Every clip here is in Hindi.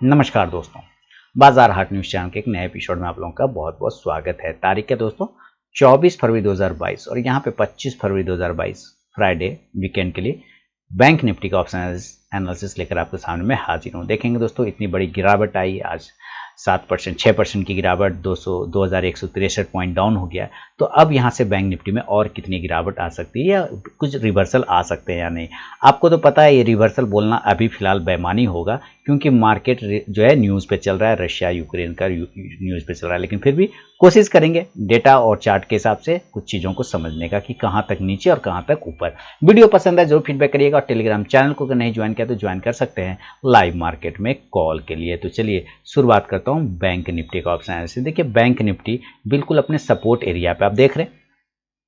नमस्कार दोस्तों, बाजार हाट न्यूज चैनल के एक नए एपिसोड में आप लोगों का बहुत बहुत स्वागत है। तारीख है दोस्तों 24 फरवरी 2022 और यहाँ पे 25 फरवरी 2022 फ्राइडे वीकेंड के लिए बैंक निफ्टी का ऑप्शन एनालिसिस लेकर आपके सामने मैं हाजिर हूँ। देखेंगे दोस्तों, इतनी बड़ी गिरावट आई आज 7% 6% की गिरावट, 2163 पॉइंट डाउन हो गया। तो अब यहाँ से बैंक निफ्टी में और कितनी गिरावट आ सकती है या कुछ रिवर्सल आ सकते हैं या नहीं, आपको तो पता है ये रिवर्सल बोलना अभी फिलहाल बेईमानी होगा, क्योंकि मार्केट जो है न्यूज़ पे चल रहा है, रशिया यूक्रेन का न्यूज़ पे चल रहा है। लेकिन फिर भी कोशिश करेंगे डेटा और चार्ट के हिसाब से कुछ चीज़ों को समझने का कि कहाँ तक नीचे और कहाँ तक ऊपर। वीडियो पसंद है जरूर फीडबैक करिएगा और टेलीग्राम चैनल को अगर नहीं ज्वाइन किया तो ज्वाइन कर सकते हैं लाइव मार्केट में कॉल के लिए। तो चलिए शुरुआत करता हूँ बैंक निफ्टी का ऑप्शन एनालिसिस। देखिए बैंक निफ्टी बिल्कुल अपने सपोर्ट एरिया पे आप देख रहे हैं,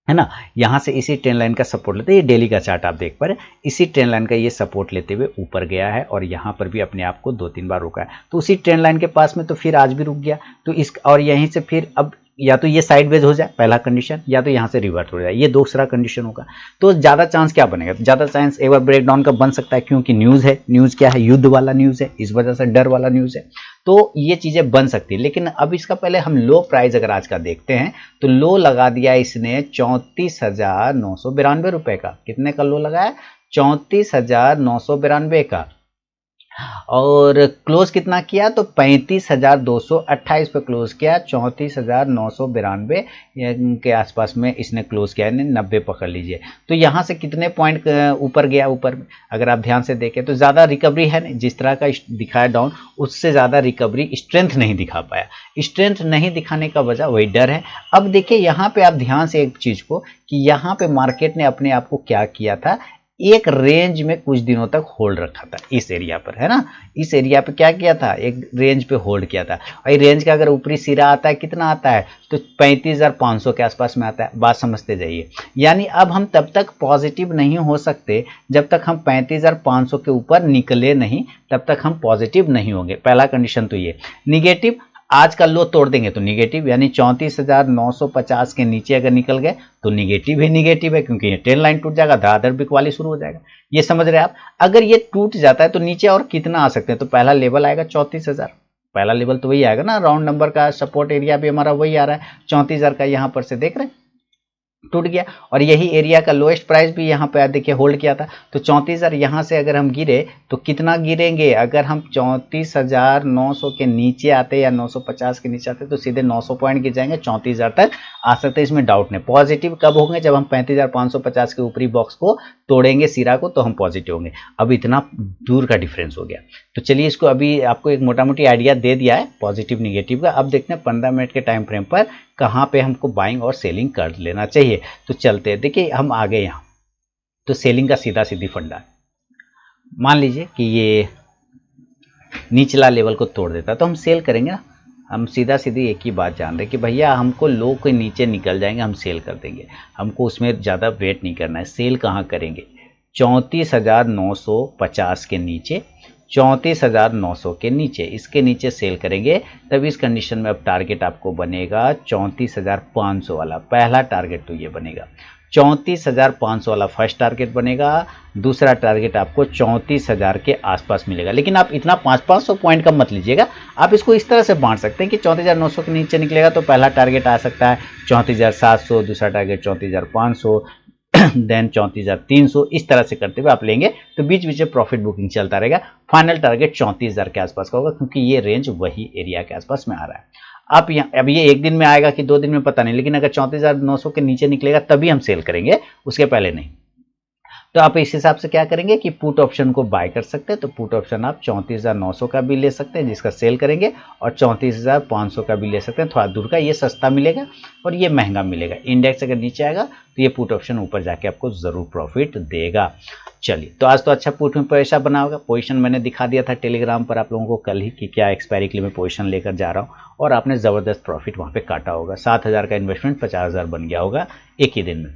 है ना। यहाँ से इसी ट्रेंड लाइन का सपोर्ट लेते हैं, ये डेली का चार्ट आप देख पा रहे हैं, इसी ट्रेंड लाइन का ये सपोर्ट लेते हुए ऊपर गया है और यहाँ पर भी अपने आप को 2-3 बार रुका है। तो उसी ट्रेंड लाइन के पास में तो फिर आज भी रुक गया। तो इस और यहीं से फिर अब या तो ये साइडवेज हो जाए पहला कंडीशन, या तो यहाँ से रिवर्ट हो जाए, ये दूसरा कंडीशन होगा। तो ज़्यादा चांस क्या बनेगा, ज़्यादा चांस एक बार ब्रेकडाउन का बन सकता है, क्योंकि न्यूज़ है, न्यूज़ क्या है, युद्ध वाला न्यूज़ है, इस वजह से डर वाला न्यूज़ है। तो ये चीज़ें बन सकती है। लेकिन अब इसका पहले हम लो प्राइस अगर आज का देखते हैं तो लो लगा दिया इसने 34,992 रुपए का। कितने का लो लगाया? 34,992 का। और क्लोज कितना किया? तो 35,228 पे क्लोज किया। 34,992 के आसपास में इसने क्लोज किया, यानी 90 पकड़ लीजिए। तो यहाँ से कितने पॉइंट ऊपर गया? ऊपर अगर आप ध्यान से देखें तो ज़्यादा रिकवरी है नहीं, जिस तरह का दिखाया डाउन उससे ज़्यादा रिकवरी स्ट्रेंथ नहीं दिखा पाया। स्ट्रेंथ नहीं दिखाने का वजह वही डर है। अब देखिए यहाँ पे आप ध्यान से एक चीज़ को कि यहाँ पे मार्केट ने अपने आप को क्या किया था, एक रेंज में कुछ दिनों तक होल्ड रखा था इस एरिया पर, है ना। इस एरिया पे क्या किया था, एक रेंज पे होल्ड किया था। और रेंज का अगर ऊपरी सिरा आता है, कितना आता है? तो 35,500 के आसपास में आता है। बात समझते जाइए। यानी अब हम तब तक पॉजिटिव नहीं हो सकते जब तक हम 35,500 के ऊपर निकले नहीं, तब तक हम पॉजिटिव नहीं होंगे। पहला कंडीशन तो ये। निगेटिव, आज का लो तोड़ देंगे तो निगेटिव, यानी 34,950 के नीचे अगर निकल गए तो निगेटिव ही निगेटिव है, क्योंकि ये ट्रेंड लाइन टूट जाएगा, दादर बिकवाली शुरू हो जाएगा। ये समझ रहे हैं आप। अगर ये टूट जाता है तो नीचे और कितना आ सकते हैं? तो पहला लेवल आएगा 34,000। पहला लेवल तो वही आएगा ना, राउंड नंबर का सपोर्ट एरिया भी हमारा वही आ रहा है 34,000 का। यहाँ पर से देख रहे हैं टूट गया। और यही एरिया का लोएस्ट प्राइस भी यहाँ पे देखिए होल्ड किया था। तो 34,000 यहाँ से अगर हम गिरे तो कितना गिरेंगे? अगर हम 34,900 के नीचे आते या 950 के नीचे आते तो सीधे 900 पॉइंट गिर जाएंगे, 34,000 तक आ सकते हैं। इसमें डाउट नहीं। पॉजिटिव कब होंगे? जब हम 35,550 के ऊपरी बॉक्स को तोड़ेंगे, सिरा को, तो हम पॉजिटिव होंगे। अब इतना दूर का डिफरेंस हो गया। तो चलिए इसको अभी आपको एक मोटा मोटी आइडिया दे दिया है पॉजिटिव निगेटिव का। अब देखते हैं 15 मिनट के टाइम फ्रेम पर कहाँ पे हमको बाइंग और सेलिंग कर लेना चाहिए। तो चलते हैं, देखिए हम आ गए यहाँ। तो सेलिंग का सीधा सीधी फंडा है। मान लीजिए कि ये निचला लेवल को तोड़ देता तो हम सेल करेंगे ना। हम सीधा सीधी एक ही बात जान रहे कि भैया हमको लो के नीचे निकल जाएंगे, हम सेल कर देंगे। हमको उसमें ज़्यादा वेट नहीं करना है। सेल कहाँ करेंगे? 34,950 के नीचे, 34,900 के नीचे, इसके नीचे सेल करेंगे। तब इस कंडीशन में अब टारगेट आपको बनेगा 34,500 वाला। पहला टारगेट तो ये बनेगा 34,500 वाला, फर्स्ट टारगेट बनेगा। दूसरा टारगेट आपको 34,000 के आसपास मिलेगा। लेकिन आप इतना 500-500 पॉइंट का मत लीजिएगा। आप इसको इस तरह से बांट सकते हैं कि 34,900 के नीचे निकलेगा तो पहला टारगेट आ सकता है 34,700, दूसरा टारगेट 34,500, देन 34,300। इस तरह से करते हुए आप लेंगे तो बीच बीच में प्रॉफिट बुकिंग चलता रहेगा। फाइनल टारगेट 34,000 के आसपास का होगा, क्योंकि ये रेंज वही एरिया के आसपास में आ रहा है। आप यहाँ अब ये एक दिन में आएगा कि 2 दिन में पता नहीं, लेकिन अगर 34,900 के नीचे निकलेगा तभी हम सेल करेंगे, उसके पहले नहीं। तो आप इस हिसाब से क्या करेंगे कि पुट ऑप्शन को बाय कर सकते हैं। तो पुट ऑप्शन आप 34,900 का भी ले सकते हैं जिसका सेल करेंगे, और 34,500 का भी ले सकते हैं। थोड़ा दूर का ये सस्ता मिलेगा और ये महंगा मिलेगा। इंडेक्स अगर नीचे आएगा तो ये पुट ऑप्शन ऊपर जाके आपको जरूर प्रॉफिट देगा। चलिए, तो आज तो अच्छा पुट में पैसा बना होगा। पोजीशन मैंने दिखा दिया था टेलीग्राम पर आप लोगों को कल ही कि क्या एक्सपायरी के लिए मैं पोजीशन लेकर जा रहा हूँ, और आपने ज़बरदस्त प्रॉफिट वहाँ पे काटा होगा। 7,000 का इन्वेस्टमेंट 50,000 बन गया होगा एक ही दिन में।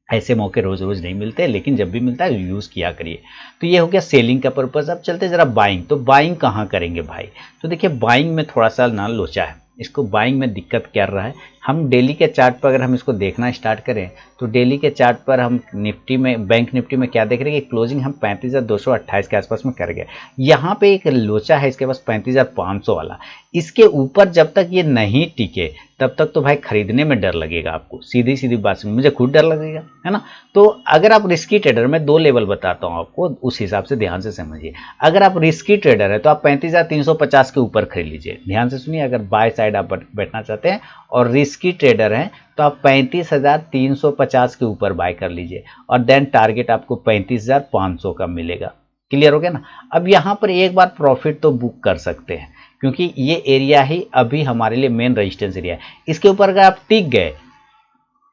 ऐसे मौके रोज रोज नहीं मिलते, लेकिन जब भी मिलता है यूज़ किया करिए। तो ये हो गया सेलिंग का पर्पज़। अब चलते जरा बाइंग। तो बाइंग कहाँ करेंगे भाई? तो देखिए बाइंग में थोड़ा सा ना लोचा है। इसको बाइंग में दिक्कत क्या रहा है हम डेली के चार्ट पर अगर हम इसको देखना स्टार्ट करें तो डेली के चार्ट पर हम निफ्टी में, बैंक निफ्टी में क्या देख रहे हैं कि क्लोजिंग हम 35,228 के आसपास में कर गए। यहाँ पे एक लोचा है इसके पास 35,500 वाला, इसके ऊपर जब तक ये नहीं टिके तब तक तो भाई खरीदने में डर लगेगा आपको, सीधी सीधी बात सुन, मुझे खुद डर लगेगा, है ना। तो अगर आप रिस्की ट्रेडर, मैं 2 लेवल बताता हूँ आपको, उस हिसाब से ध्यान से समझिए। अगर आप रिस्की ट्रेडर है तो आप 35,350 के ऊपर खरीद लीजिए, ध्यान से सुनिए। अगर बाय साइड आप बैठना चाहते हैं और रिस्की ट्रेडर हैं तो आप 35,350 के ऊपर बाय कर लीजिए और देन टारगेट आपको 35,500 का मिलेगा। क्लियर हो गया ना। अब यहाँ पर एक बार प्रॉफिट तो बुक कर सकते हैं क्योंकि ये एरिया ही अभी हमारे लिए मेन रेजिस्टेंस एरिया है। इसके ऊपर अगर आप टिक गए,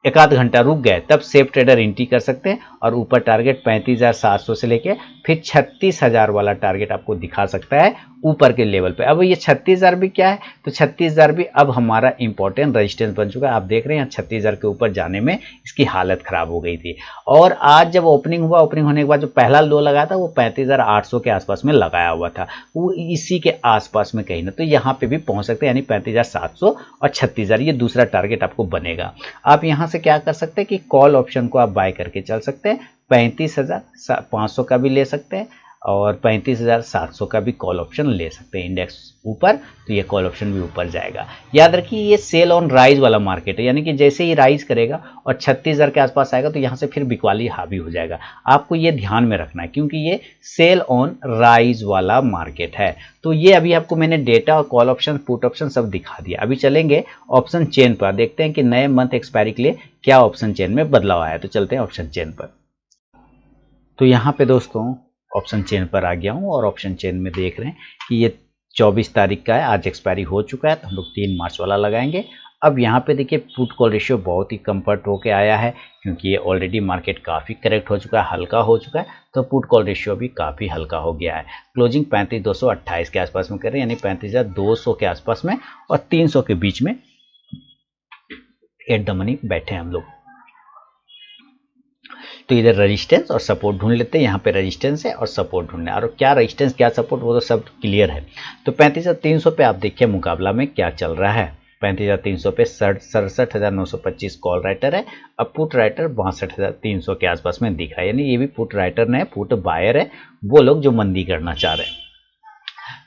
एक आध घंटा रुक गए, तब सेफ ट्रेडर एंट्री कर सकते हैं और ऊपर टारगेट 35,700 से लेके फिर 36,000 वाला टारगेट आपको दिखा सकता है ऊपर के लेवल पे। अब ये 36,000 भी क्या है, तो 36,000 भी अब हमारा इंपॉर्टेंट रेजिस्टेंस बन चुका है। आप देख रहे हैं 36,000 के ऊपर जाने में इसकी हालत खराब हो गई थी और आज जब ओपनिंग हुआ, ओपनिंग होने के बाद जो पहला लो लगाया था वो 35,800 के आसपास में लगाया हुआ था, वो इसी के आसपास में कहीं ना, तो यहाँ पे भी पहुंच सकते हैं, यानी 35,700 और 36,000 ये दूसरा टारगेट आपको बनेगा। आप यहाँ से क्या कर सकते हैं कि कॉल ऑप्शन को आप बाय करके चल सकते हैं, 35,500 का भी ले सकते हैं और 35,700 का भी कॉल ऑप्शन ले सकते हैं। इंडेक्स ऊपर तो ये कॉल ऑप्शन भी ऊपर जाएगा। याद रखिए ये सेल ऑन राइज वाला मार्केट है, यानी कि जैसे ही राइज करेगा और 36,000 के आसपास आएगा तो यहाँ से फिर बिकवाली हावी हो जाएगा। आपको ये ध्यान में रखना है क्योंकि ये सेल ऑन राइज वाला मार्केट है। तो ये अभी आपको मैंने डेटा और कॉल ऑप्शन, पुट ऑप्शन सब दिखा दिया। अभी चलेंगे ऑप्शन चेन पर, देखते हैं कि नए मंथ एक्सपायरी के लिए क्या ऑप्शन चेन में बदलाव आया। तो चलते हैं ऑप्शन चेन पर। तो यहाँ पे दोस्तों ऑप्शन चेन पर आ गया हूँ और ऑप्शन चेन में देख रहे हैं कि ये 24 तारीख का है, आज एक्सपायरी हो चुका है, तो हम लोग 3 मार्च वाला लगाएंगे। अब यहाँ पे देखिए पुट कॉल रेशियो बहुत ही कंफर्ट होके आया है क्योंकि ये ऑलरेडी मार्केट काफ़ी करेक्ट हो चुका है, हल्का हो चुका है, तो पुट कॉल रेशियो भी काफ़ी हल्का हो गया है। क्लोजिंग 35,228 के आसपास में कर रहे हैं, यानी 35,200 के आसपास में और 300 के बीच में एट द मनी बैठे हैं हम लोग। तो इधर रेजिस्टेंस और सपोर्ट ढूंढ लेते हैं। यहाँ पे रेजिस्टेंस है और सपोर्ट ढूंढना है, और क्या रेजिस्टेंस क्या सपोर्ट वो तो सब क्लियर है। तो 35,300 पे आप देखिए मुकाबला में क्या चल रहा है। 35,300 पे 67,925 कॉल राइटर है, अब पुट राइटर 62,300 के आसपास में दिख रहा है, यानी ये भी पुट राइटर नहीं, पुट बायर है, वो लोग जो मंदी करना चाह रहे हैं।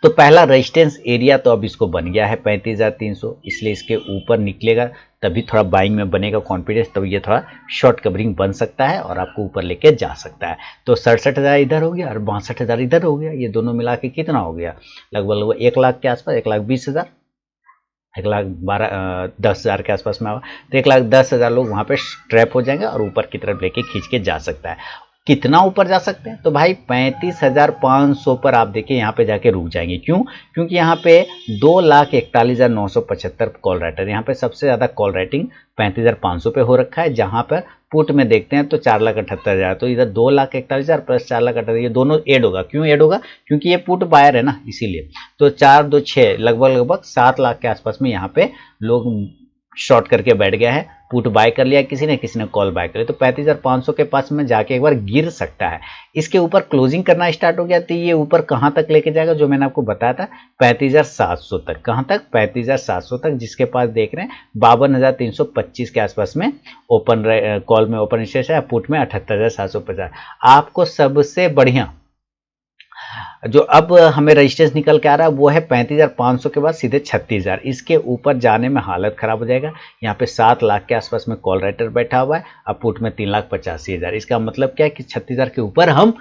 तो पहला रेजिस्टेंस एरिया तो अब इसको बन गया है 35,300, इसलिए इसके ऊपर निकलेगा तभी थोड़ा बाइंग में बनेगा कॉन्फिडेंस, तब ये थोड़ा शॉर्ट कवरिंग बन सकता है और आपको ऊपर लेके जा सकता है। तो 67,000 इधर हो गया और 62,000 इधर हो गया, ये दोनों मिला के कितना हो गया, लगभग 1 लाख के आसपास, 1,20,000, 1,10,000 के आसपास में आवा। तो 1,10,000 लोग वहाँ पे ट्रैप हो जाएंगे और ऊपर की तरफ लेके खींच के जा सकता है। कितना ऊपर जा सकते हैं, तो भाई 35,500 पर आप देखिए यहाँ पे जाके रुक जाएंगे। क्यों? क्योंकि यहाँ पे 2,41,975 कॉल राइटर, यहाँ पे सबसे ज़्यादा कॉल राइटिंग 35,500 पे हो रखा है, जहाँ पर पुट में देखते हैं तो 4,78,000, तो इधर 2,41,000 प्लस 4,78,000 ये दोनों ऐड होगा। क्यों ऐड होगा? क्योंकि ये पुट बायर है ना, इसीलिए। तो 4 2 6 लगभग 7 लाख के आसपास में यहाँ पे लोग शॉर्ट करके बैठ गया है, पुट बाय कर लिया किसी ने कॉल बाय कर लिया, तो 35,500 के पास में जाके एक बार गिर सकता है। इसके ऊपर क्लोजिंग करना स्टार्ट हो गया तो ये ऊपर कहां तक लेके जाएगा, जो मैंने आपको बताया था 35,700 तक। कहां तक? 35,700 तक, जिसके पास देख रहे हैं 52,325 के आसपास में ओपन कॉल में ओपन स्टेज है, पुट में 78,750। आपको सबसे बढ़िया जो अब हमें रजिस्टेंस निकल के आ रहा है वो है 35,500 के बाद सीधे 36,000, इसके ऊपर जाने में हालत खराब हो जाएगा। यहाँ पे 7 लाख के आसपास में कॉल राइटर बैठा हुआ है, अब पुट में 3,85,000। इसका मतलब क्या है कि 36,000 के ऊपर हम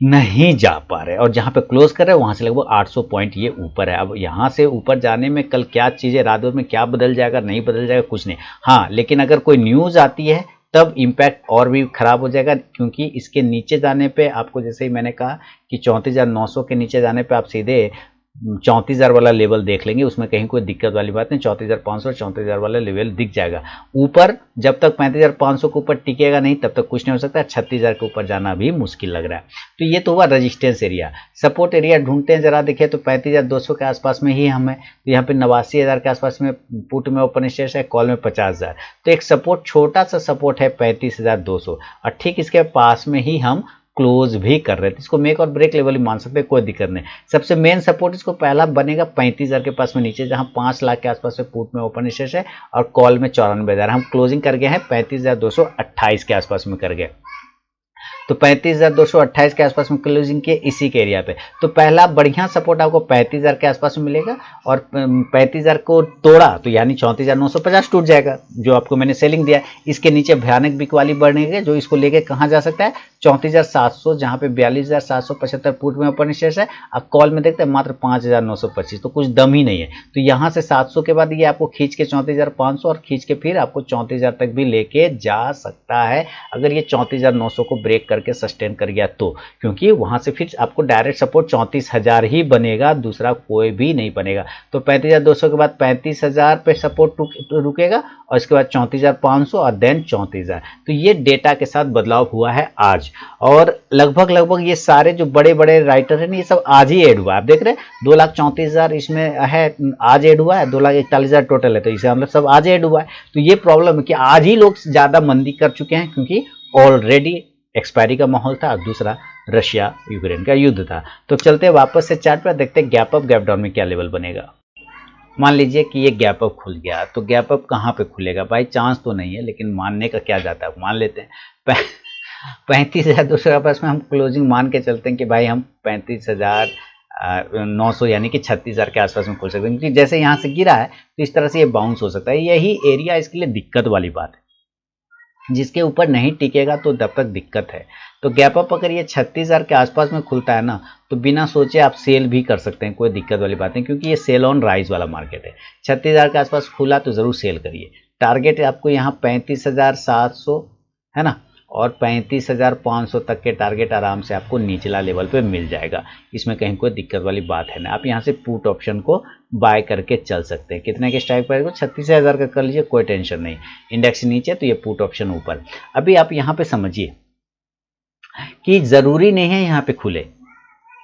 नहीं जा पा रहे, और जहां पे क्लोज कर रहे हैं वहां से लगभग 800 पॉइंट ये ऊपर है। अब यहां से ऊपर जाने में कल क्या चीजें, रात में क्या बदल जाएगा, नहीं बदल जाएगा, कुछ नहीं। हाँ, लेकिन अगर कोई न्यूज आती है तब इम्पैक्ट और भी खराब हो जाएगा, क्योंकि इसके नीचे जाने पे आपको, जैसे ही मैंने कहा कि 34,900 के नीचे जाने पे आप सीधे 34,000 वाला लेवल देख लेंगे, उसमें कहीं कोई दिक्कत वाली बात नहीं। 34,500 34,000 वाला लेवल दिख जाएगा। ऊपर जब तक 35,500 के ऊपर टिकेगा नहीं तब तक कुछ नहीं हो सकता। 36,000 के ऊपर जाना भी मुश्किल लग रहा है। तो ये तो हुआ रेजिस्टेंस एरिया। सपोर्ट एरिया ढूंढते हैं, जरा देखिए तो 35,200 के आसपास में ही हम है, तो यहाँ पे 89,000 के आसपास में पुट में ओपन स्टेज है, कॉल में 50,000। तो एक सपोर्ट, छोटा सा सपोर्ट है 35,200, और ठीक इसके पास में ही हम क्लोज भी कर रहे थे। इसको मेक और ब्रेक लेवल ही मान सकते हैं, कोई दिक्कत नहीं। सबसे मेन सपोर्ट इसको पहला बनेगा 35,000 के पास में नीचे, जहां 5 लाख के आसपास में पुट में ओपन स्टेज है और कॉल में 94,000। हम क्लोजिंग कर गए हैं 35,228 के आसपास में कर गए, तो 35,228 के आसपास में क्लोजिंग किए इसी के एरिया पे। तो पहला बढ़िया सपोर्ट आपको 35,000 के आसपास में मिलेगा और 35,000 को तोड़ा तो यानी 34,950 टूट जाएगा, जो आपको मैंने सेलिंग दिया। इसके नीचे भयानक बिकवाली बढ़ने जो इसको लेके कहाँ जा सकता है 34,700, जहाँ पे 42,775 पुट में ओपन स्टेज है। अब कॉल में देखते हैं मात्र 5,925, तो कुछ दम ही नहीं है। तो यहाँ से 700 के बाद ये आपको खींच के 34,500 और खींच के फिर आपको 34,000 तक भी लेके जा सकता है, अगर ये 34,900 को ब्रेक करके सस्टेन कर गया तो, क्योंकि वहां से फिर आपको डायरेक्ट सपोर्ट 34,000 ही बनेगा, दूसरा कोई भी नहीं बनेगा। तो 35,200 के बाद 35,000 पे सपोर्ट रुकेगा और इसके बाद 34,500 और देन 34,000। तो ये डेटा के साथ बदलाव हुआ है आज, और लगभग ये सारे जो बड़े बड़े राइटर हैं ये सब आज ही ऐड हुआ है। आप देख रहे हैं 2,34,000 इसमें है, आज ऐड हुआ है, 2,41,000 टोटल है, तो इसे मतलब सब आज ऐड हुआ है। तो ये प्रॉब्लम है कि आज ही लोग ज्यादा मंदी कर चुके हैं, क्योंकि ऑलरेडी एक्सपायरी का माहौल था, दूसरा रशिया यूक्रेन का युद्ध था। तो चलते वापस से चार्ट पर देखते हैं गैप अप गैप डाउन में क्या लेवल बनेगा। मान लीजिए कि ये गैप अप खुल गया, तो गैप अप कहाँ पे खुलेगा भाई, चांस तो नहीं है, लेकिन मानने का क्या जाता है, मान लेते हैं 35,200 के पास में हम क्लोजिंग मान के चलते हैं कि भाई हम 35,900 यानी कि 36,000 के आसपास में खोल सकते हैं, क्योंकि जैसे यहाँ से गिरा है तो इस तरह से ये बाउंस हो सकता है। यही एरिया इसके लिए दिक्कत वाली बात है, जिसके ऊपर नहीं टिकेगा तो तब तक दिक्कत है। तो गैप अप अगर ये 36,000 के आसपास में खुलता है ना, तो बिना सोचे आप सेल भी कर सकते हैं, कोई दिक्कत वाली बात नहीं, क्योंकि ये सेल ऑन राइज वाला मार्केट है। 36,000 के आसपास खुला तो जरूर सेल करिए। टारगेट आपको यहाँ 35,700 है ना, और 35,500 तक के टारगेट आराम से आपको निचला लेवल पे मिल जाएगा, इसमें कहीं कोई दिक्कत वाली बात है ना। आप यहाँ से पुट ऑप्शन को बाय करके चल सकते हैं। कितने के स्ट्राइक प्राइस को 36,000 का कर लीजिए, कोई टेंशन नहीं। इंडेक्स नीचे तो ये पुट ऑप्शन ऊपर। अभी आप यहाँ पे समझिए कि जरूरी नहीं है यहाँ पे खुले,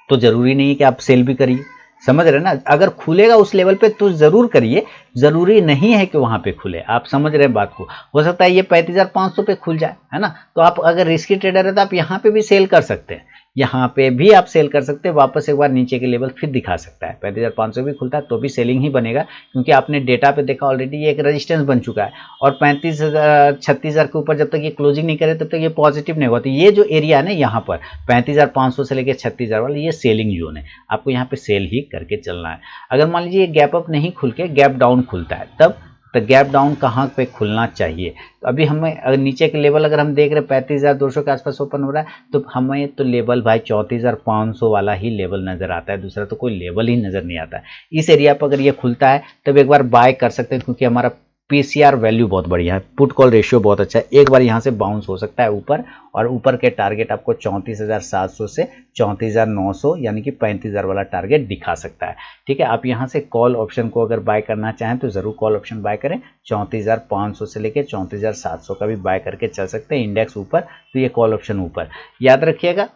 तो जरूरी नहीं है कि आप सेल भी करिए, समझ रहे ना। अगर खुलेगा उस लेवल पे तो जरूर करिए, जरूरी नहीं है कि वहां पे खुले। आप समझ रहे हैं बात को। हो सकता है ये 35,500 पे खुल जाए, है ना, तो आप अगर रिस्की ट्रेडर है तो आप यहाँ पे भी सेल कर सकते हैं, यहाँ पे भी आप सेल कर सकते हैं। वापस एक बार नीचे के लेवल फिर दिखा सकता है, 35,500 भी खुलता है तो भी सेलिंग ही बनेगा, क्योंकि आपने डेटा पे देखा ऑलरेडी ये एक रेजिस्टेंस बन चुका है। और 36,000 के ऊपर जब तक ये क्लोजिंग नहीं करे तब तक ये पॉजिटिव नहीं होती। ये जो एरिया है ना यहाँ पर 35,500 से लेकर 36,000 वाला, ये सेलिंग जोन है, आपको यहाँ पे सेल ही करके चलना है। अगर मान लीजिए गैप अप नहीं खुल के गैप डाउन खुलता है, तब तो गैप डाउन कहाँ पे खुलना चाहिए। तो अभी हमें अगर नीचे के लेवल अगर हम देख रहे हैं 35,200 के आसपास ओपन हो रहा है, तो हमें तो लेवल भाई 34,500 वाला ही लेवल नजर आता है, दूसरा तो कोई लेवल ही नजर नहीं आता है। इस एरिया पर अगर ये खुलता है तब एक बार बाय कर सकते हैं, क्योंकि हमारा पीसीआर वैल्यू बहुत बढ़िया है, पुट कॉल रेशियो बहुत अच्छा है। एक बार यहाँ से बाउंस हो सकता है ऊपर, और ऊपर के टारगेट आपको 34,700 से 34,900 यानी कि 35,000 वाला टारगेट दिखा सकता है। ठीक है, आप यहाँ से कॉल ऑप्शन को अगर बाय करना चाहें तो जरूर कॉल ऑप्शन बाय करें। 34,500 से लेकर 34,700 का भी बाय करके चल सकते हैं। इंडेक्स ऊपर तो ये कॉल ऑप्शन ऊपर। याद रखिएगा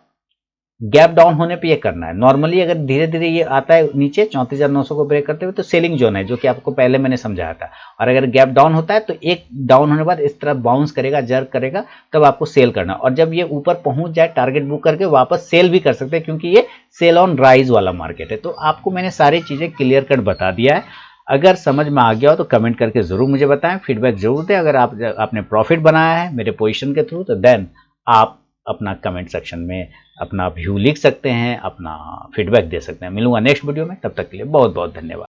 गैप डाउन होने पे ये करना है। नॉर्मली अगर धीरे धीरे ये आता है नीचे 34,900 को ब्रेक करते हुए तो सेलिंग जोन है, जो कि आपको पहले मैंने समझाया था। और अगर गैप डाउन होता है तो एक डाउन होने के बाद इस तरह बाउंस करेगा, जर्क करेगा, तब आपको सेल करना। और जब ये ऊपर पहुंच जाए टारगेट बुक करके वापस सेल भी कर सकते हैं, क्योंकि ये सेल ऑन राइज वाला मार्केट है। तो आपको मैंने सारी चीजें क्लियर कट बता दिया है। अगर समझ में आ गया हो तो कमेंट करके जरूर मुझे बताएं, फीडबैक जरूर दें। अगर आपने प्रॉफिट बनाया है मेरे पोजीशन के थ्रू, तो देन आप अपना कमेंट सेक्शन में अपना व्यू लिख सकते हैं, अपना फीडबैक दे सकते हैं। मिलूंगा नेक्स्ट वीडियो में, तब तक के लिए बहुत बहुत धन्यवाद।